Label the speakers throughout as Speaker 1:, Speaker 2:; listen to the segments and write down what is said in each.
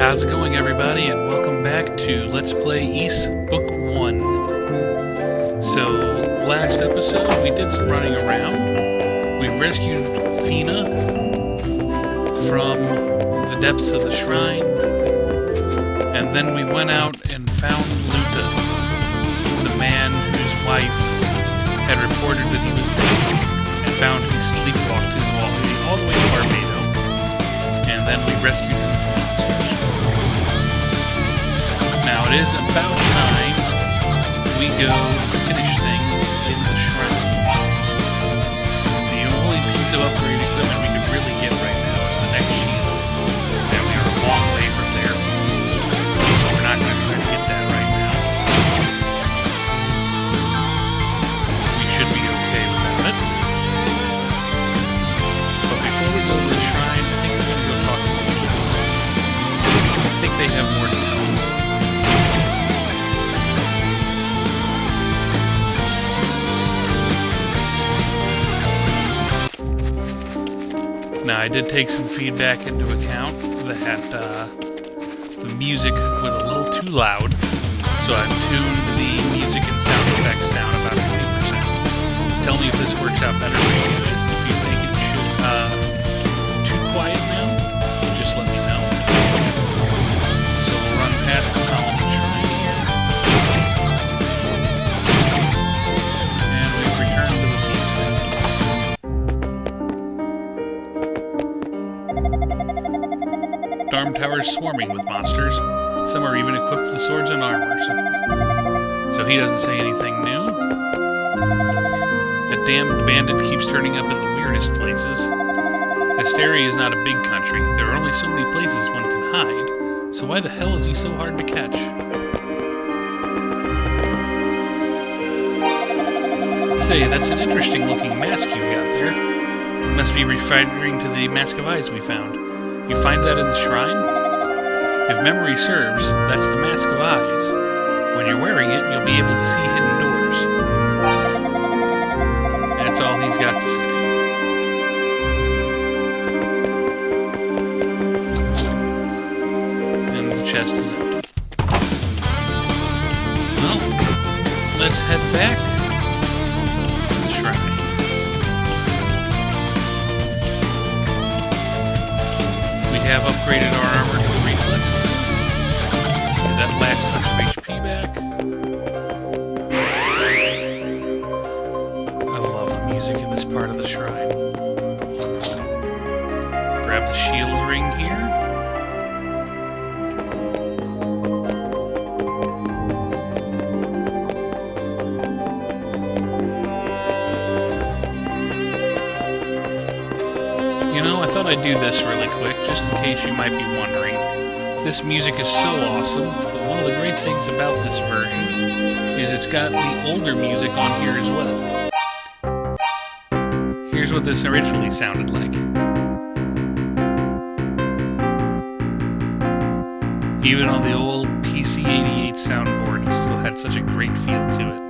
Speaker 1: How's it going, everybody, and welcome back to Let's Play Ys Book 1. So, last episode, we did some running around. We rescued Fina from the depths of the shrine, and then we went out and found Luta, the man whose wife had reported that he was missing, and found he sleepwalked his way all the way to Barbados, and then we rescued him from monsters. Now it is about time we go finish things in the shrine. The only piece of upgrade equipment we could really get right now is the next shield, and we are a long way from there, so we're not going to try to get that right now. We should be okay without it. But before we go to the shrine, I think we're going to go talk to the thieves. I think they have more to tell us. Now, I did take some feedback into account that the music was a little too loud, so I've tuned the music and sound effects down about 20%. Tell me if this works out better for you guys. If you think it should too quiet now, just let me know. So we'll run past the Solomon Shrine here, and we've returned to the thieves' den. Arm towers swarming with monsters. Some are even equipped with swords and armor. So he doesn't say anything new. A damned bandit keeps turning up in the weirdest places. Asteria is not a big country. There are only so many places one can hide. So why the hell is he so hard to catch? Say, that's an interesting looking mask you've got there. You must be referring to the Mask of Eyes we found. You find that in the shrine? If memory serves, that's the Mask of Eyes. When you're wearing it, you'll be able to see hidden doors. That's all he's got to say. And the chest is empty. Well, let's head back to the shrine. We have upgraded our armor to the reflex. Get that last touch of HP back. I love the music in this part of the shrine. Grab the shield ring here. I thought I'd do this really quick, just in case you might be wondering. This music is so awesome, but one of the great things about this version is it's got the older music on here as well. Here's what this originally sounded like. Even on the old PC-88 soundboard, it still had such a great feel to it.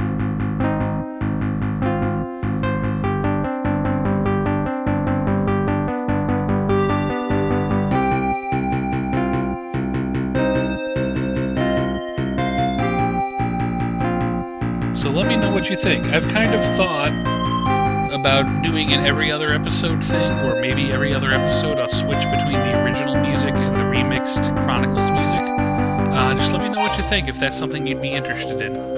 Speaker 1: So let me know what you think. I've kind of thought about doing an every other episode thing, or maybe every other episode I'll switch between the original music and the remixed Chronicles music. Just let me know what you think, if that's something you'd be interested in.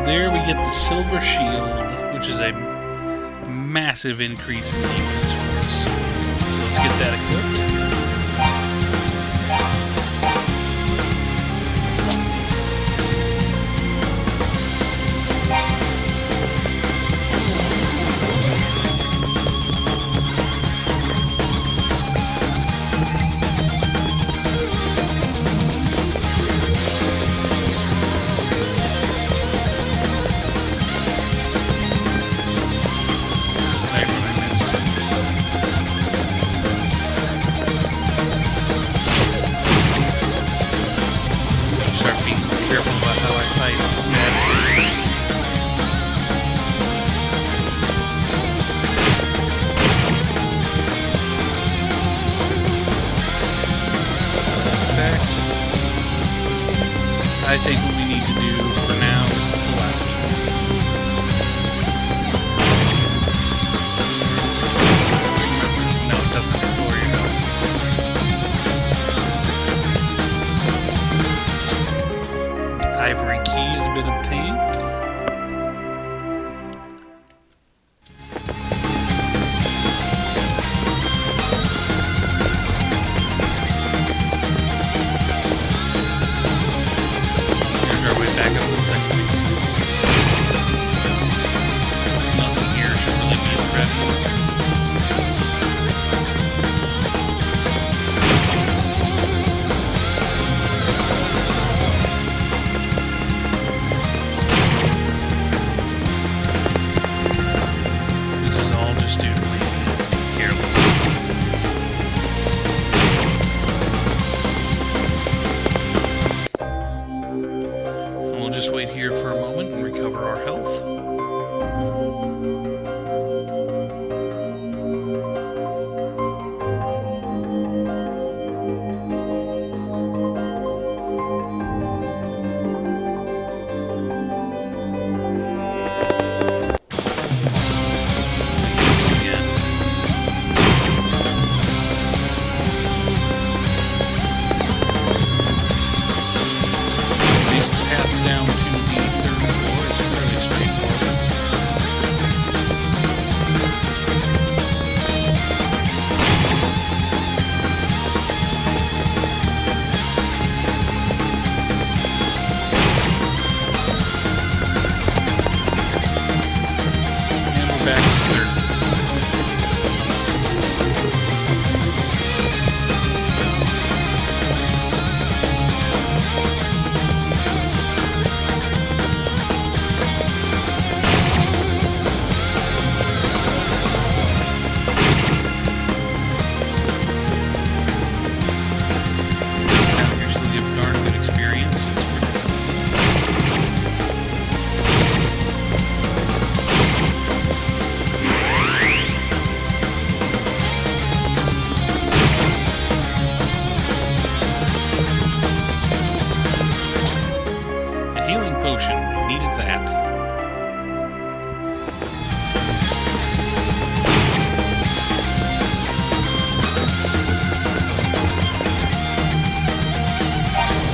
Speaker 1: there we get the silver shield, which is a massive increase in defense for us. So let's get that equipped. I think what we need to do for now is pull out. No, it doesn't lower your health. Ivory key has been obtained. Nothing here should really be a threat. This is all just due to me being careless. And we'll just wait here for a moment and recover our health. Down to the third floor is fairly straightforward. And we're back to third. Healing potion, needed that.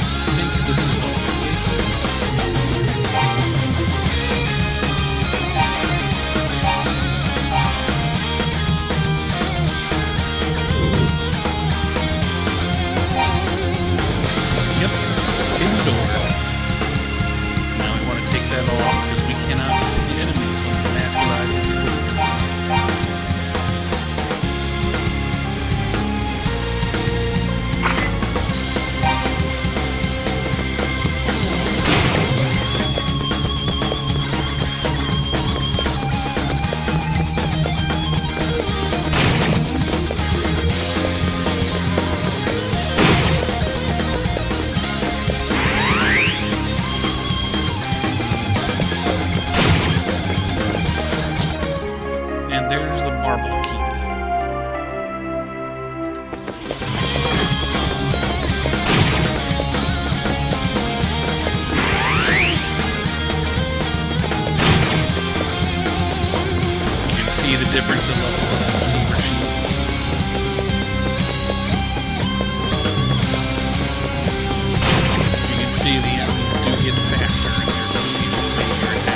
Speaker 1: I think this is one of the places. Yep, indoor. Take that off because we cannot see enemies when the masquerade is equipped. And there's the marble key. You can see the difference in level of the silver shields. You can see the enemies do get faster in their ability to evade your attack.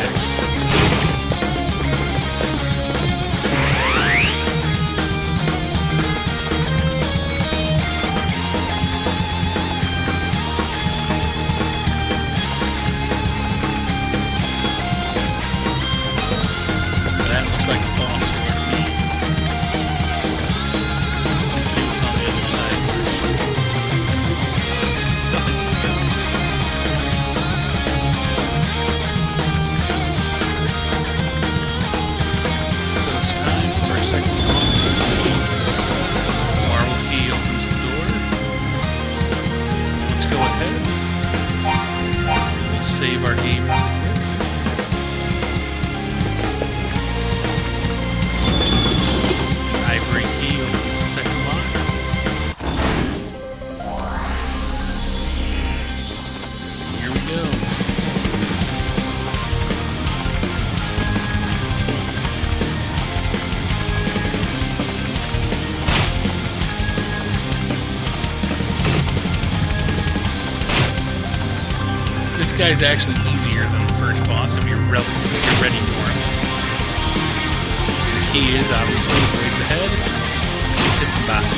Speaker 1: guy's actually easier than the first boss if you're ready for him. The key is obviously raise the head, hit the bottom.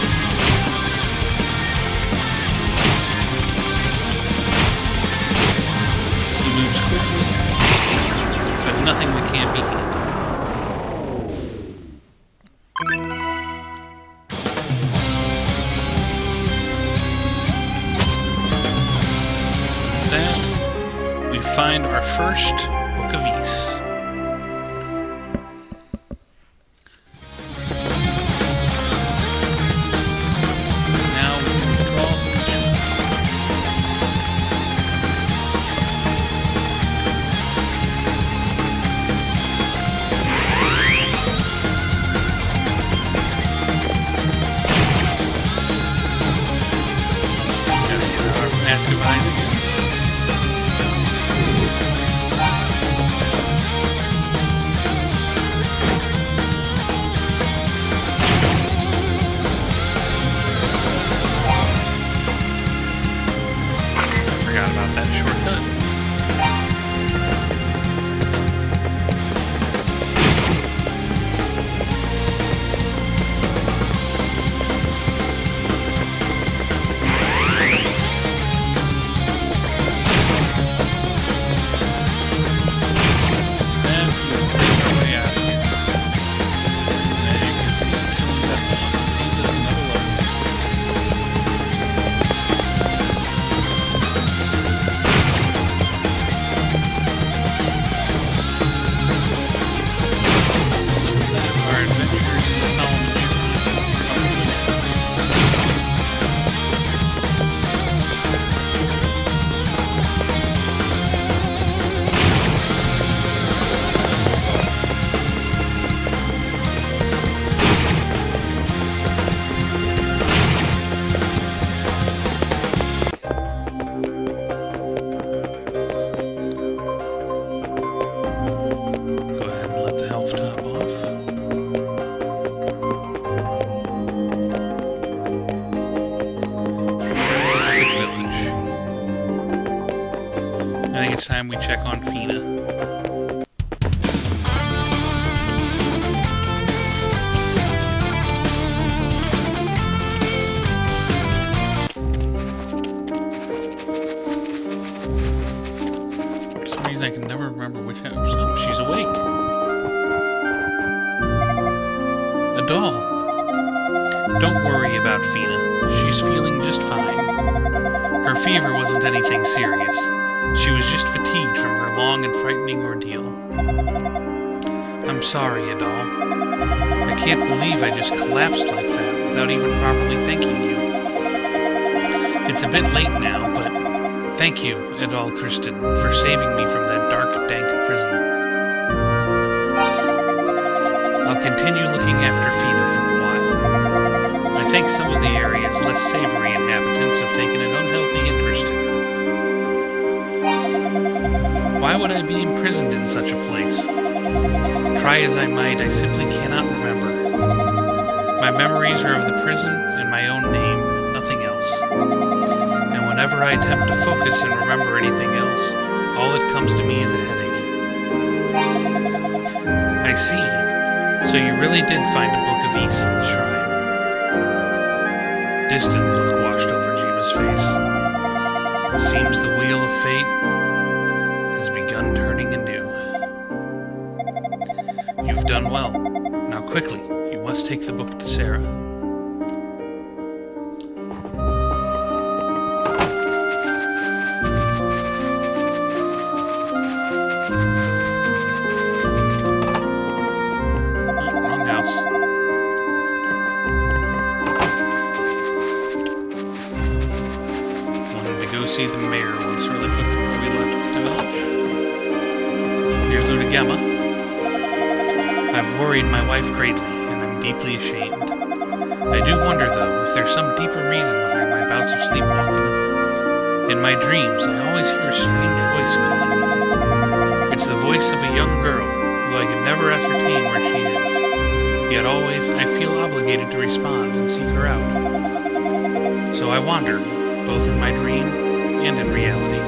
Speaker 1: He moves quickly, but nothing that can't be hit. Find our first Book of Ys. Now we can withdraw from the shop. Gotta get our mask of eyes again. That shortcut. And way out of here. And you can see killing that boss gave us another level. It's time we check on Fina. For some reason I can never remember which house. Oh, she's awake. A doll. Don't worry about Fina. She's feeling just fine. Her fever wasn't anything serious. She was just fatigued from her long and frightening ordeal. I'm sorry, Adal. I can't believe I just collapsed like that without even properly thanking you. It's a bit late now, but thank you, Adal Kristen, for saving me from that dark, dank prison. I'll continue looking after Fina for a while. I think some of the area's less savory inhabitants have taken an unhealthy interest in her. Why would I be imprisoned in such a place? Try as I might, I simply cannot remember. My memories are of the prison and my own name, nothing else. And whenever I attempt to focus and remember anything else, all that comes to me is a headache. I see. So you really did find a Book of Ys in the shrine. Distant look washed over Jiva's face. It seems the wheel of fate has begun turning anew. You've done well. Now quickly, you must take the book to Sarah. Wrong house. Wanted to go see the mayor once really quick before we left the village. Here's Ludagema. I've worried my wife greatly, and I'm deeply ashamed. I do wonder, though, if there's some deeper reason behind my bouts of sleepwalking. In my dreams, I always hear a strange voice calling me. It's the voice of a young girl, though I can never ascertain where she is. Yet always, I feel obligated to respond and seek her out. So I wander, both in my dream and in reality.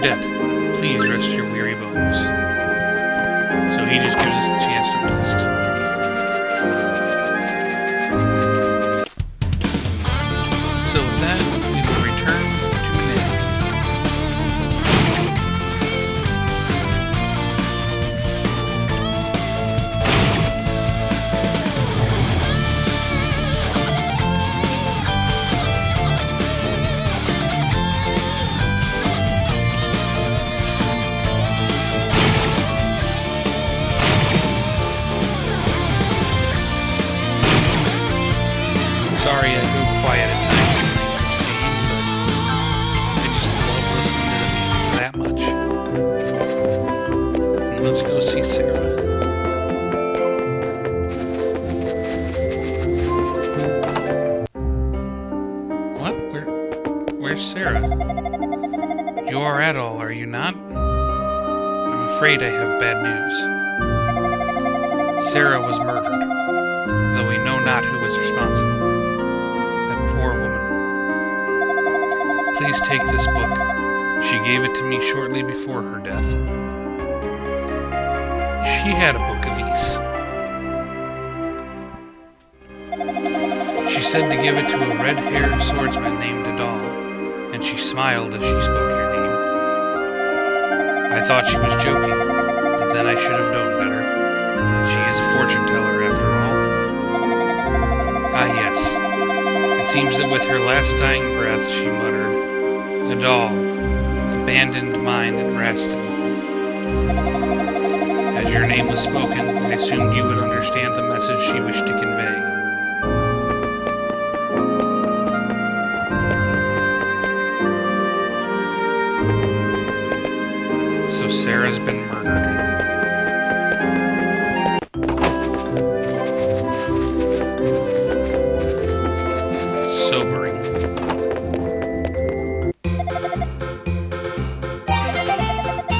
Speaker 1: debt. Please rest your weary bones. So he just gives us the chance to rest. So with that, we will return to Ned. Sorry I go quiet at times playing this game, but I just love listening to the music that much. And let's go see Sarah. What? Where's Sarah? You are at all, are you not? I'm afraid I have bad news. Sarah was murdered, though we know not who was responsible. Poor woman. Please take this book. She gave it to me shortly before her death. She had a book of Ys. She said to give it to a red-haired swordsman named Adal, and she smiled as she spoke your name. I thought she was joking, but then I should have known better. She is a fortune-teller after all. Ah, yes. It seems that with her last dying breath, she muttered, Adal, abandoned mine at Rastin. As your name was spoken, I assumed you would understand the message she wished to convey. So Sarah's been murdered. Sobering.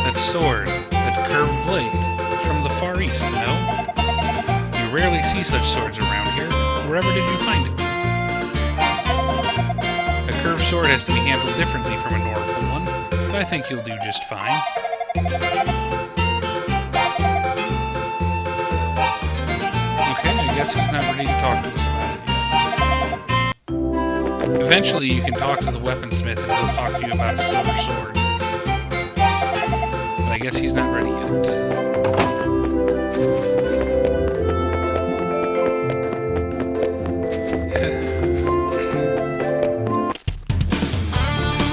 Speaker 1: That sword, that curved blade, it's from the Far East, you know? You rarely see such swords around here. Wherever did you find it? A curved sword has to be handled differently from a normal one, but I think you'll do just fine. Okay, I guess he's not ready to talk to us about it yet. Eventually, you can talk to the weaponsmith and he'll talk to you about a silver sword. But I guess he's not ready yet.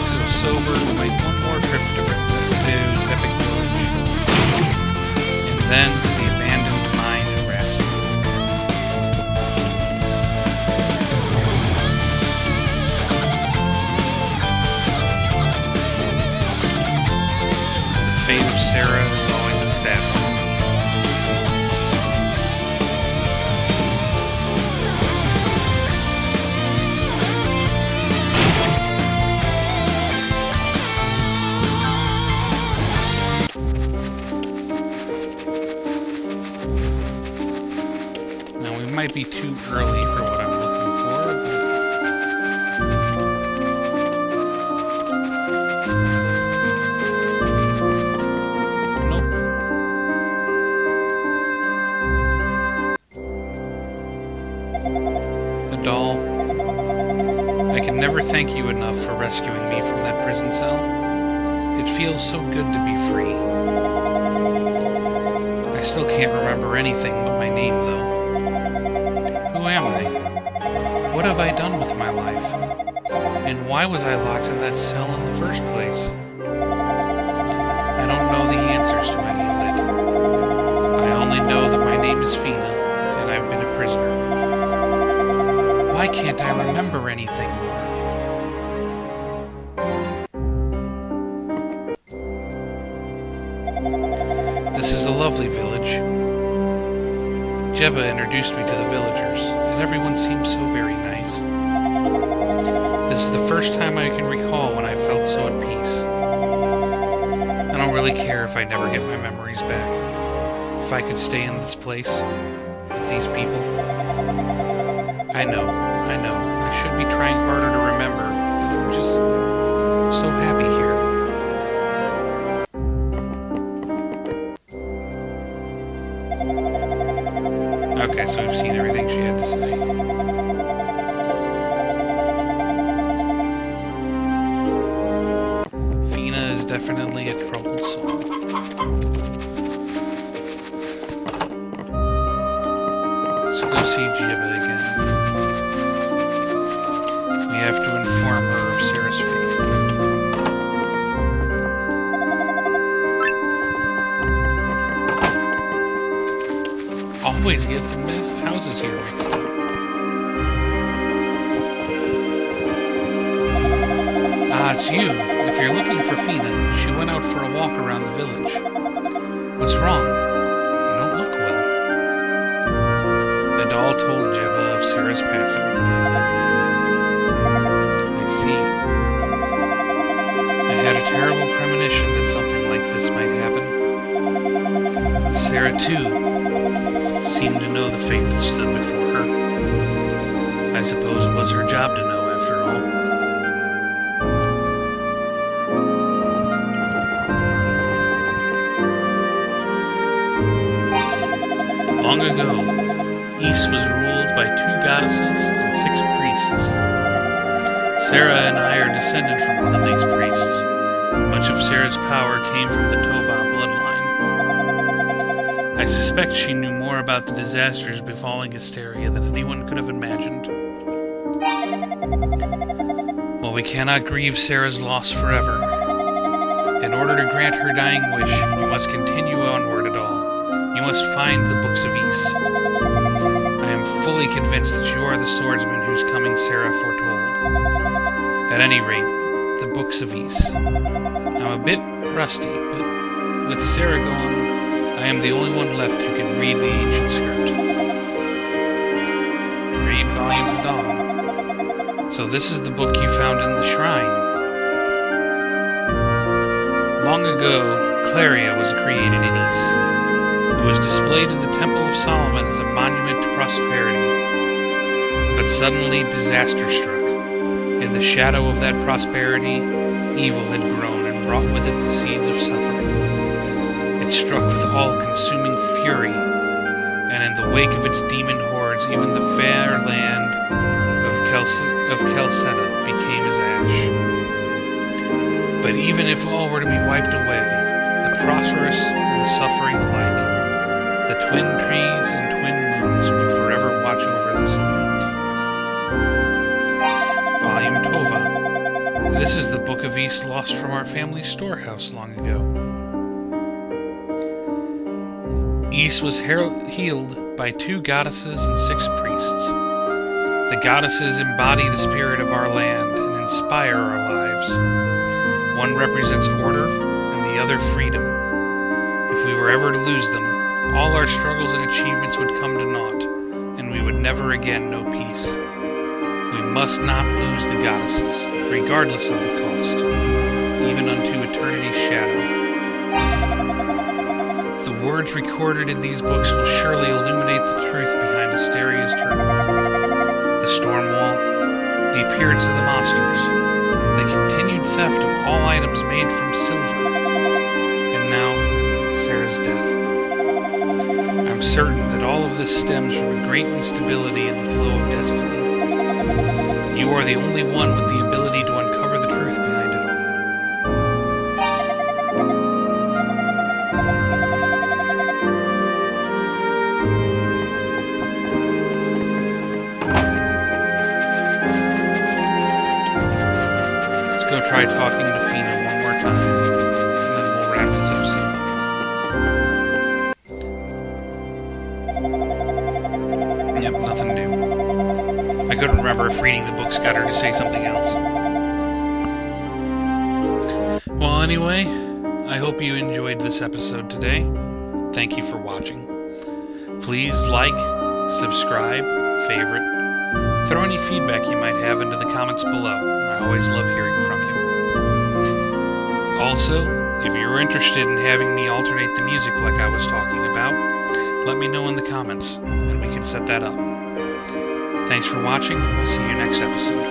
Speaker 1: So sober, we'll make one more trip to Zepic's epic village. And then to the abandoned mine at Rastin. The fate of Sarah is always a sad one. Now, we might be too early for what I'm looking for, nope. Adal, I can never thank you enough for rescuing me from that prison cell. It feels so good to be free. I still can't remember anything but my name, though. Who am I? What have I done with my life? And why was I locked in that cell in the first place? I don't know the answers to any of it. I only know that my name is Fina, and I've been a prisoner. Why can't I remember anything more? This is a lovely village. Jebba introduced me to the villagers, and everyone seems so very nice. This is the first time I can recall when I felt so at peace. I don't really care if I never get my memories back. If I could stay in this place, with these people. I know, I should be trying harder to remember, but I'm just so happy here. guess we've seen everything she had to say. Fina is definitely a troubled soul. Let's go see Jibba again. We have to inform her of Sarah's fate. Always get the houses here mixed up. Ah, it's you. If you're looking for Fina, she went out for a walk around the village. What's wrong? You don't look well. The doll told Jibba of Sarah's passing. I see. I had a terrible premonition that something like this might happen. Sarah, too, seemed to know the fate that stood before her. I suppose it was her job to know, after all. Long ago, Ys was ruled by 2 goddesses and 6 priests. Sarah and I are descended from one of these priests. Much of Sarah's power came from the Tova bloodline. I suspect she knew more about the disasters befalling Asteria than anyone could have imagined. While we cannot grieve Sarah's loss forever, in order to grant her dying wish, you must continue onward at all. You must find the books of Ys. I am fully convinced that you are the swordsman whose coming Sarah foretold. At any rate, the books of Ys. I'm a bit rusty, but with Sarah gone, I am the only one left who can read the ancient script. Read Volume Hadal. So this is the book you found in the shrine. Long ago, Claria was created in Ys. It was displayed in the Temple of Solomon as a monument to prosperity. But suddenly disaster struck. In the shadow of that prosperity, evil had grown and brought with it the seeds of suffering. It struck with all-consuming fury, and in the wake of its demon hordes, even the fair land of Kelseta became as ash. But even if all were to be wiped away, the prosperous and the suffering alike, the twin trees and twin moons would forever watch over this land. Volume Tova. This is the Book of Ys lost from our family's storehouse long ago. Ys was healed by 2 goddesses and 6 priests. The goddesses embody the spirit of our land and inspire our lives. One represents order and the other freedom. If we were ever to lose them, all our struggles and achievements would come to naught, and we would never again know peace. We must not lose the goddesses, regardless of the cost, even unto eternity's shadow. The words recorded in these books will surely illuminate the truth behind Asteria's turmoil, the storm wall, the appearance of the monsters, the continued theft of all items made from silver, and now Sarah's death. I'm certain that all of this stems from a great instability in the flow of destiny. You are the only one with the ability to uncover the truth behind it all. Let's go try talking to Fina one more time, and then we'll wrap this episode up. Yep, nothing new. I couldn't remember if reading the books got her to say something else. Well, anyway, I hope you enjoyed this episode today. Thank you for watching. Please like, subscribe, favorite. Throw any feedback you might have into the comments below. I always love hearing from you. Also, if you're interested in having me alternate the music like I was talking about, let me know in the comments, and we can set that up. Thanks for watching, and we'll see you next episode.